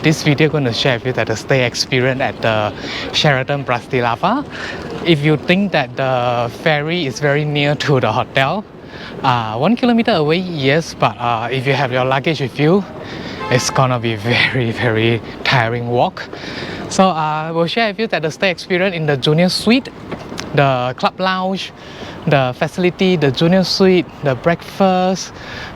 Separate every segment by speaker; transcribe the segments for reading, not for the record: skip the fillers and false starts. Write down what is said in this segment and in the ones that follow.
Speaker 1: this video going to share with you that the stay experience at the Sheraton Bratislava. If you think that the ferry is very near to the hotel, 1 kilometer away, yes, but if you have your luggage with you, it's gonna be very tiring walk. So I will share with you that the stay experience in the junior suite, the club lounge, the facility, the junior suite, the breakfast,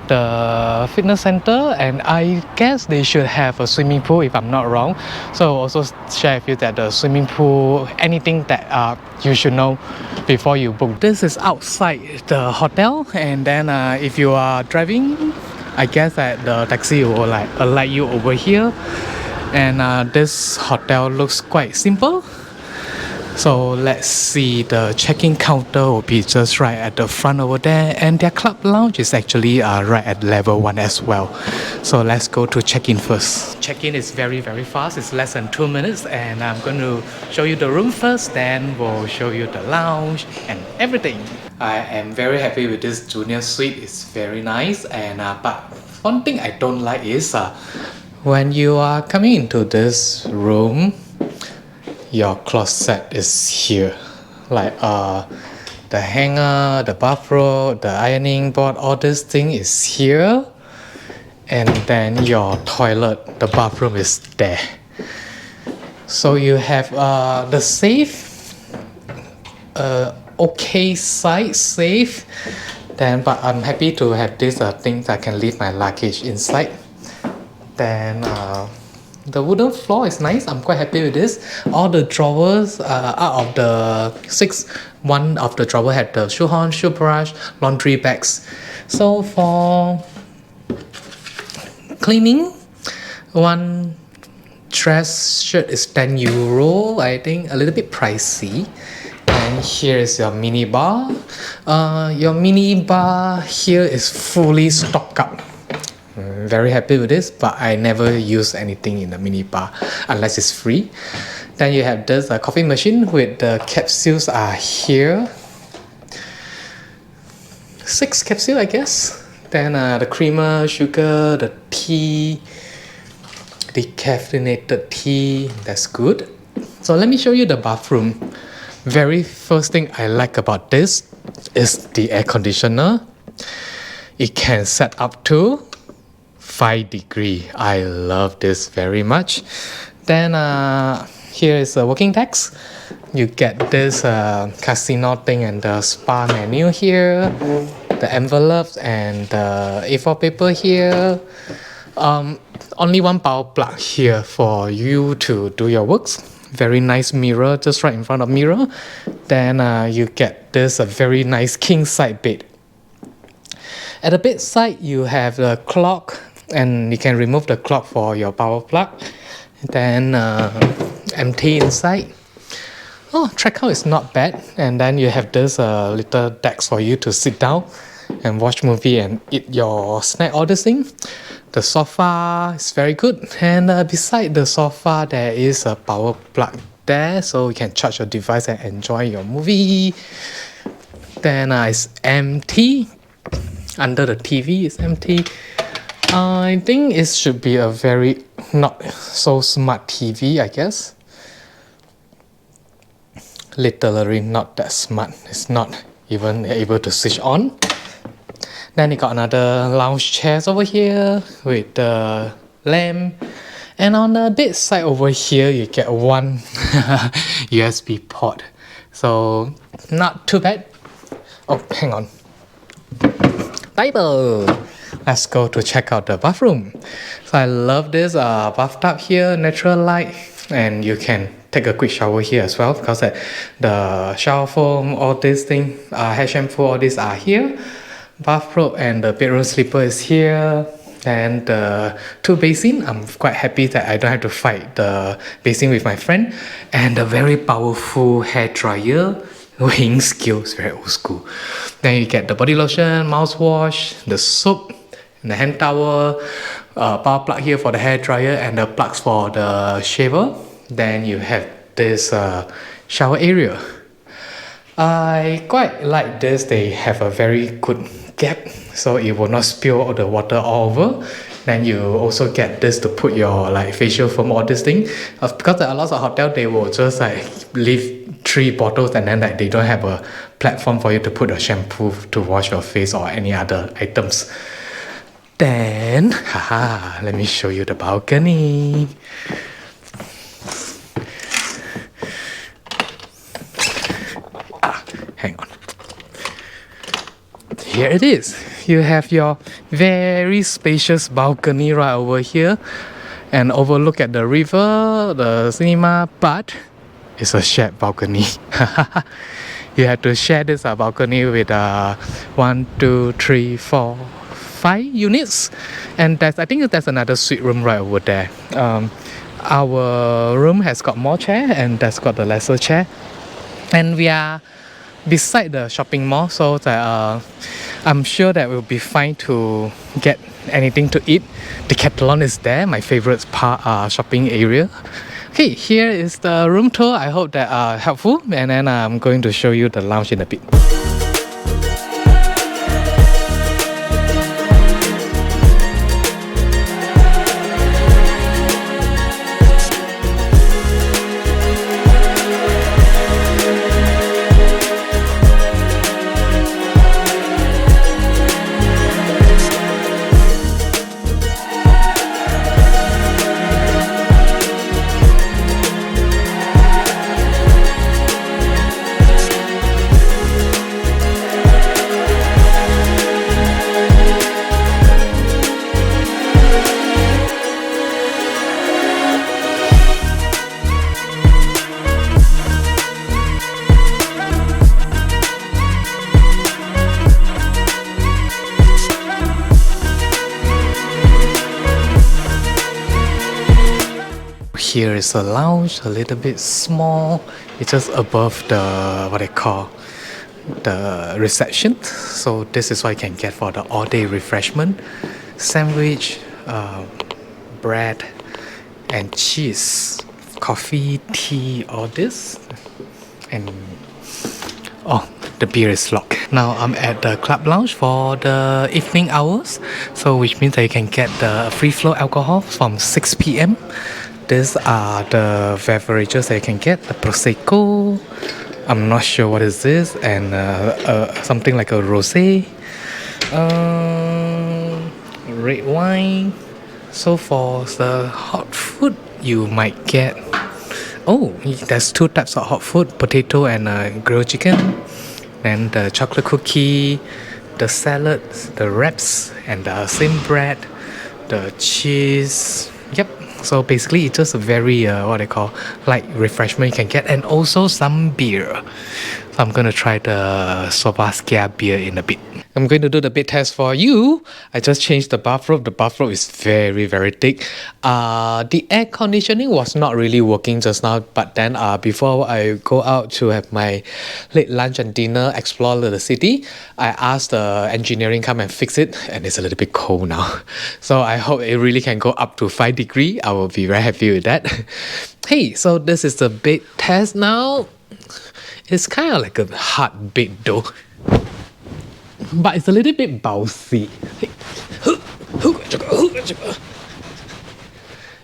Speaker 1: the fitness center, and I guess they should have a swimming pool if I'm not wrong. So also share with you that the swimming pool, anything that you should know before you book. This is outside the hotel, and then if you are driving, I guess that the taxi will like alight you over here. And this hotel looks quite simple. So let's see, the check-in counter will be just right at the front over there, and their club lounge is actually right at level 1 as well. So let's go to check-in first. Check-in is very fast, it's less than 2 minutes, and I'm going to show you the room first, then we'll show you the lounge and everything. I am very happy with this junior suite, it's very nice, and but one thing I don't like is when you are coming into this room, your closet is here, like the hanger, the bathrobe, the ironing board, all this thing is here, and then your toilet, the bathroom is there. So you have the safe, okay size safe, then but I'm happy to have this thing that I can leave my luggage inside. Then the wooden floor is nice, I'm quite happy with this. All the drawers, out of the 6, one of the drawer had the shoe horn, shoe brush, laundry bags. So for cleaning, one dress shirt is 10 euro, I think a little bit pricey. And here is your mini bar. Your mini bar here is fully stocked up. Very happy with this, but I never use anything in the mini bar unless it's free. Then you have this coffee machine with the capsules are here. 6 capsules, I guess. Then the creamer, sugar, the tea, decaffeinated tea, that's good. So let me show you the bathroom. Very first thing I like about this is the air conditioner. It can set up to 5 degrees. I love this very much. Then here is a working desk. You get this casino thing and the spa menu here, the envelopes and the A4 paper here. Only one power plug here for you to do your works. Very nice mirror just right in front of mirror. Then you get this very nice king side bed. At the bedside you have the clock, and you can remove the clock for your power plug. Then empty inside. Oh, checkout is not bad. And then you have this little desk for you to sit down and watch movie and eat your snack, all this thing. The sofa is very good, and beside the sofa there is a power plug there, so you can charge your device and enjoy your movie. Then it's empty. Under the TV is empty. I think it should be a very not so smart TV, I guess. Literally not that smart. It's not even able to switch on. Then you got another lounge chairs over here with the lamp. And on the bedside over here, you get one USB port. So not too bad. Oh, hang on. Bible. Let's go to check out the bathroom. So I love this bathtub here, natural light, and you can take a quick shower here as well, because the shower foam, all these things, hair shampoo, all these are here. Bathrobe and the bedroom slipper is here. And the 2 basin, I'm quite happy that I don't have to fight the basin with my friend. And the very powerful hair dryer, weighing skills, very old school. Then you get the body lotion, mouthwash, the soap, and the hand towel, power plug here for the hair dryer, and the plugs for the shaver. Then you have this shower area. I quite like this. They have a very good gap, so it will not spill all the water all over. Then you also get this to put your like facial foam or this thing. Because there are lots of hotel, they will just like leave 3 bottles and then like they don't have a platform for you to put a shampoo to wash your face or any other items. Then, let me show you the balcony. Hang on. Here it is. You have your very spacious balcony right over here and overlook at the river, the cinema, but it's a shared balcony. You have to share this balcony with 1, 2, 3, 4, 5 units, and I think there's another suite room right over there. Our room has got more chair and that's got the lesser chair, and we are beside the shopping mall, so that I'm sure that we'll be fine to get anything to eat. Decathlon is there, my favorite shopping area. Okay, here is the room tour. I hope that helpful, and then I'm going to show you the lounge in a bit. Here is a lounge, a little bit small. It's just above the what they call the reception. So this is what you can get for the all-day refreshment: sandwich, bread, and cheese, coffee, tea, all this, and the beer is locked. Now I'm at the club lounge for the evening hours, so which means that you can get the free flow alcohol from 6 p.m. These are the beverages that you can get. The Prosecco, I'm not sure what is this, and something like a rosé, red wine. So for the hot food, you might get, there's 2 types of hot food, potato and grilled chicken. Then the chocolate cookie, the salads, the wraps, and the same bread, the cheese. Yep. So basically it's just a very what they call light refreshment you can get, and also some beer. So I'm gonna try the Slovakia beer in a bit. I'm going to do the bed test for you. I just changed the bathrobe. The bathrobe is very, very thick. The air conditioning was not really working just now, but then before I go out to have my late lunch and dinner, explore the city, I asked the engineering come and fix it, and it's a little bit cold now. So I hope it really can go up to 5 degrees. I will be very happy with that. Hey, so this is the bed test now. It's kind of like a hard bed though, but it's a little bit bouncy.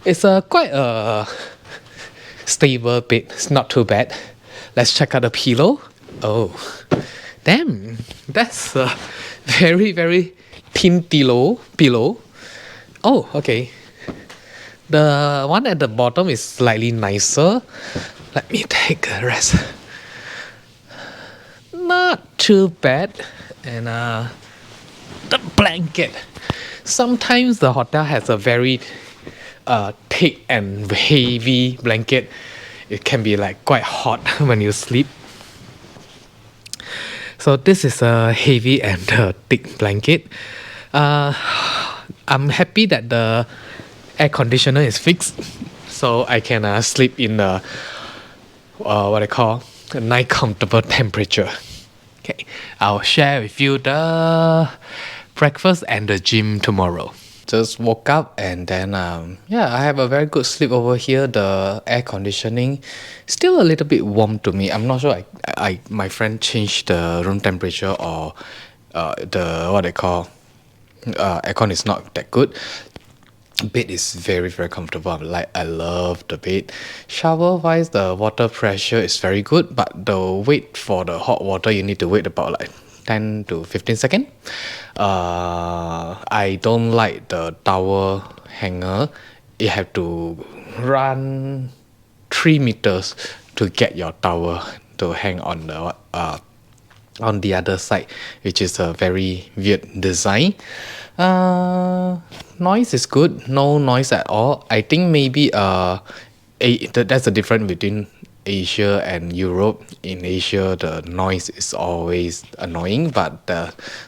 Speaker 1: It's quite a stable bed. It's not too bad. Let's check out the pillow. Oh, damn, that's a very, very thin pillow. Oh, okay. The one at the bottom is slightly nicer. Let me take a rest. Not too bad. And the blanket. Sometimes the hotel has a very thick and heavy blanket. It can be like quite hot when you sleep. So this is a heavy and thick blanket. I'm happy that the air conditioner is fixed, so I can sleep in what I call a nice comfortable temperature. Okay, I'll share with you the breakfast and the gym tomorrow. Just woke up and then I have a very good sleep over here. The air conditioning still a little bit warm to me. I'm not sure my friend changed the room temperature, or the what they call aircon is not that good. Bed is very comfortable. I love the bed. Shower wise, the water pressure is very good, but the wait for the hot water, you need to wait about like 10 to 15 seconds. I don't like the towel hanger. You have to run 3 meters to get your towel to hang on the other side, which is a very weird design. Noise is good, no noise at all. I think maybe that's the difference between Asia and Europe. In Asia, the noise is always annoying, but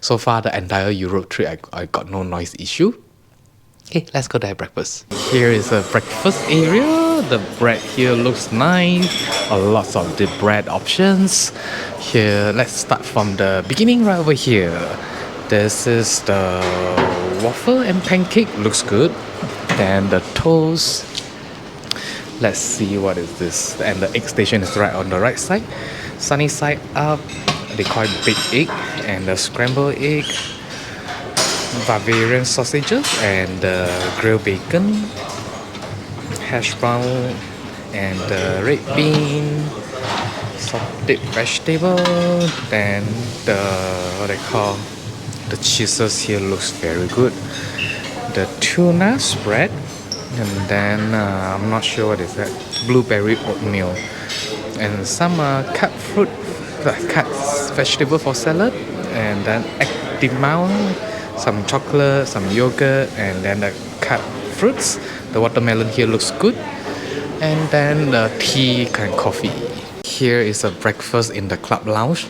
Speaker 1: so far the entire Europe trip, I got no noise issue. Okay, let's go to have breakfast. Here is a breakfast area. The bread here looks nice. Lots of the bread options. Here, let's start from the beginning right over here. This is the waffle and pancake. Looks good. Then the toast. Let's see what is this. And the egg station is right on the right side. Sunny side up. They call it big egg. And the scrambled egg. Bavarian sausages and grilled bacon, hash brown and red bean, sauteed vegetable. Then the what they call the cheeses here looks very good. The tuna spread, and then I'm not sure what is that. Blueberry oatmeal, and some cut fruit, cut vegetable for salad, and then egg mount. Some chocolate, some yogurt, and then the cut fruits. The watermelon here looks good. And then the tea and coffee. Here is a breakfast in the club lounge.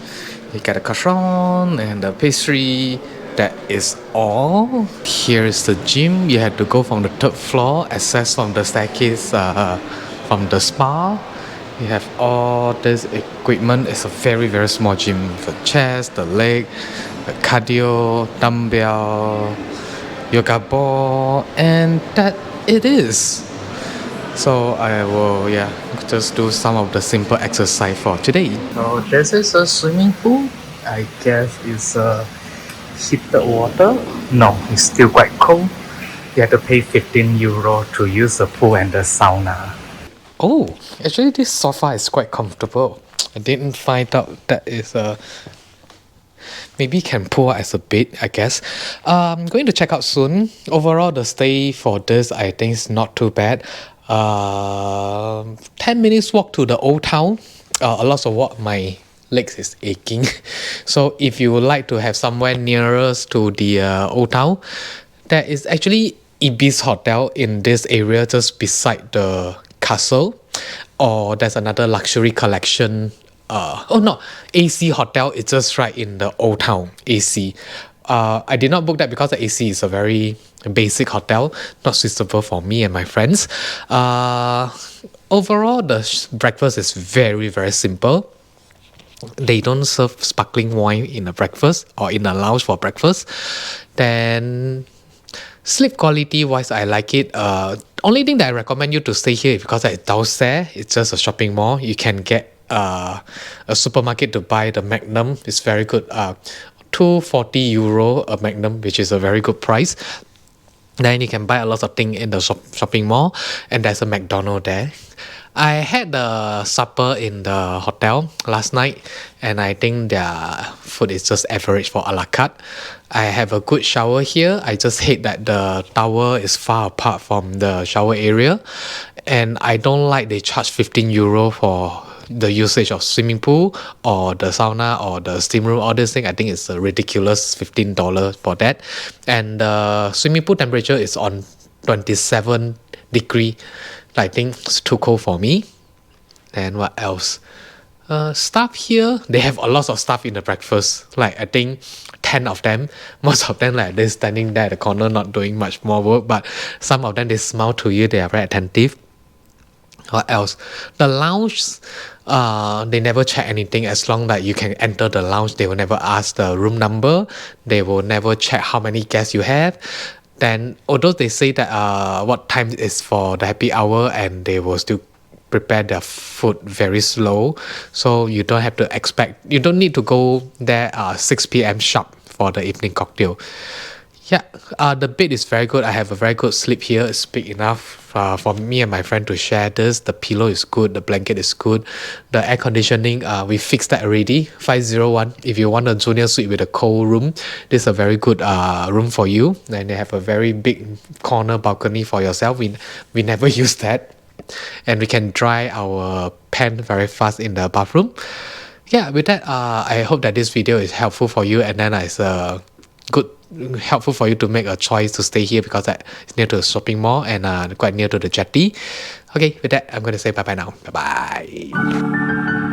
Speaker 1: You get a croissant and the pastry. That is all. Here is the gym. You have to go from the 3rd floor, access from the staircase from the spa. You have all this equipment. It's a very small gym. The chest, the leg, the cardio, dumbbell, yoga ball, and that it is. So I will just do some of the simple exercise for today. So this is a swimming pool. I guess it's heated water. No, it's still quite cold. You have to pay 15 euro to use the pool and the sauna. Oh, actually this sofa is quite comfortable. I didn't find out that is maybe can pull as a bed, I guess. I'm going to check out soon. Overall, the stay for this, I think, is not too bad. 10 minutes walk to the old town. A lot of walk, my legs is aching. So if you would like to have somewhere nearest to the old town, there is actually Ibis Hotel in this area just beside the castle. Or there's another luxury collection. AC Hotel. It's just right in the old town. AC. I did not book that because the AC is a very basic hotel, not suitable for me and my friends. Overall, the breakfast is very simple. They don't serve sparkling wine in a breakfast or in a lounge for breakfast. Then sleep quality wise, I like it. Only thing that I recommend you to stay here is because it's downstairs. It's just a shopping mall. You can get a supermarket to buy the Magnum. It's very good. 240 euro a Magnum, which is a very good price. Then you can buy a lot of things in the shopping mall, and there's a McDonald's there. I had the supper in the hotel last night, and I think their food is just average for a la carte. I have a good shower here. I just hate that the towel is far apart from the shower area, and I don't like they charge 15 euro for the usage of swimming pool or the sauna or the steam room. All this thing, I think it's a ridiculous $15 for that. And the swimming pool temperature is on 27 degree. I think it's too cold for me. And what else? Staff here, they have a lot of staff in the breakfast. Like I think 10 of them. Most of them like they're standing there at the corner not doing much more work, but some of them they smile to you, they are very attentive. What else? The lounge, they never check anything. As long that you can enter the lounge, they will never ask the room number. They will never check how many guests you have. Then although they say that what time is for the happy hour, and they will still prepare their food very slow, so you don't have to need to go there 6 p.m. sharp for the evening cocktail. Yeah, the bed is very good. I have a very good sleep here. It's big enough for me and my friend to share this. The pillow is good. The blanket is good. The air conditioning, we fixed that already. 501. If you want a junior suite with a cold room, this is a very good room for you. And they have a very big corner balcony for yourself. We never use that. And we can dry our pen very fast in the bathroom. Yeah, with that, I hope that this video is helpful for you, and then it's good helpful for you to make a choice to stay here because it's near to the shopping mall and quite near to the jetty. Okay, with that, I'm going to say bye bye now. Bye bye.